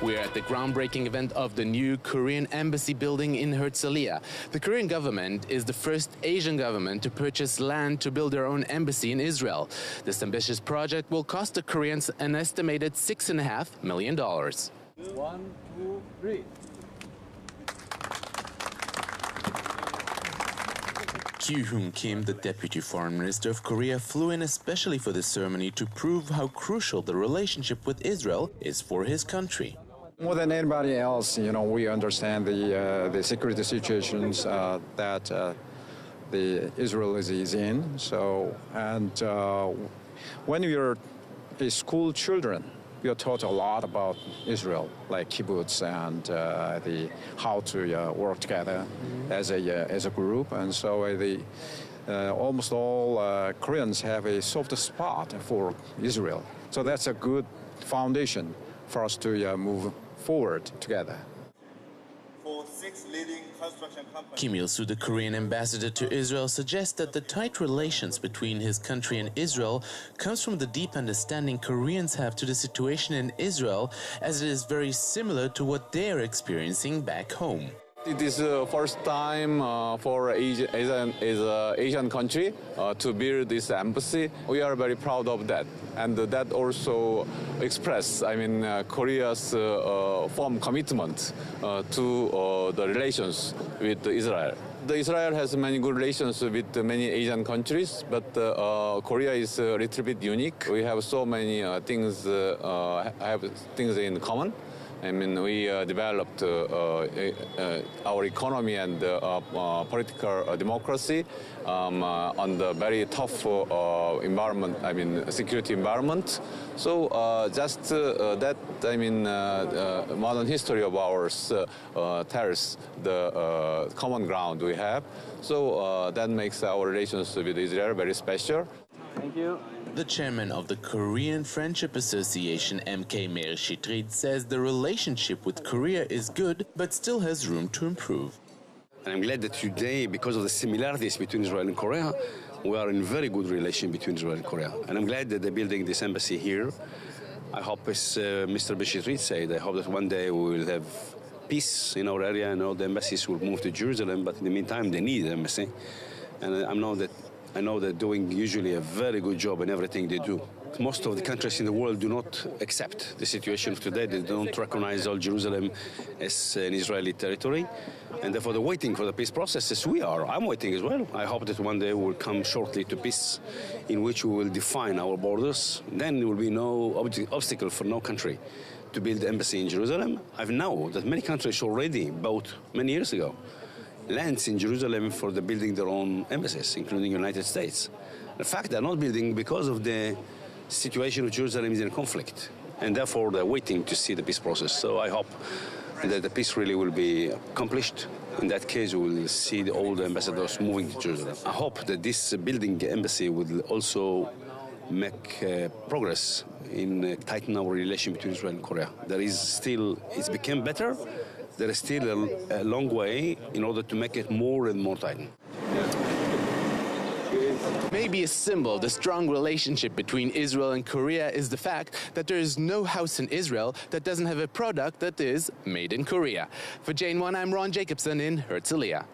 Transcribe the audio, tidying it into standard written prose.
We're at the groundbreaking event of the new Korean embassy building in Herzeliya. The Korean government is the first Asian government to purchase land to build their own embassy in Israel. This ambitious project will cost the Koreans an estimated $6.5 million. 1, 2, 3. Kyou-Hyun Kim, the Deputy Foreign Minister of Korea, flew in especially for this ceremony to prove how crucial the relationship with Israel is for his country. More than anybody else, we understand the security situations that the Israel is in. So, when you're a school children, you're taught a lot about Israel, like Kibbutz and how to work together as a group. And so almost all Koreans have a soft spot for Israel. So that's a good foundation for us to move forward together. For 6 leading construction companies. Kim Il-soo, the Korean ambassador to Israel, suggests that the tight relations between his country and Israel comes from the deep understanding Koreans have to the situation in Israel, as it is very similar to what they are experiencing back home. It is the first time for Asian country to build this embassy. We are very proud of that, and that also expresses, Korea's firm commitment to the relations with Israel. Israel has many good relations with many Asian countries, but Korea is a little bit unique. We have so many things in common. We developed our economy and political democracy on the very tough environment, security environment. So modern history of ours tells the common ground we have. So that makes our relations with Israel very special. Thank you. The chairman of the Korean Friendship Association, MK Meir Shitrit, says the relationship with Korea is good, but still has room to improve. I'm glad that today, because of the similarities between Israel and Korea, we are in very good relation between Israel and Korea. And I'm glad that they're building this embassy here. I hope, as Mr. Shitrit said, I hope that one day we will have peace in our area and all the embassies will move to Jerusalem, but in the meantime, they need an embassy. And I know that they're doing usually a very good job in everything they do. Most of the countries in the world do not accept the situation of today. They don't recognize all Jerusalem as an Israeli territory. And therefore, they're waiting for the peace process, as we are. I'm waiting as well. I hope that one day we'll come shortly to peace, in which we will define our borders. Then there will be no obstacle for no country to build an embassy in Jerusalem. I know that many countries already bought, many years ago, lands in Jerusalem for building their own embassies, including the United States. In fact, they're not building because of the situation of Jerusalem is in conflict, and therefore they're waiting to see the peace process. So I hope that the peace really will be accomplished. In that case, we will see all the ambassadors moving to Jerusalem. I hope that this building embassy will also make progress in tightening our relation between Israel and Korea. It's become better. There is still a long way in order to make it more and more tight. Maybe a symbol of the strong relationship between Israel and Korea is the fact that there is no house in Israel that doesn't have a product that is made in Korea. For JN1, I'm Jacobsohn in Herzeliya.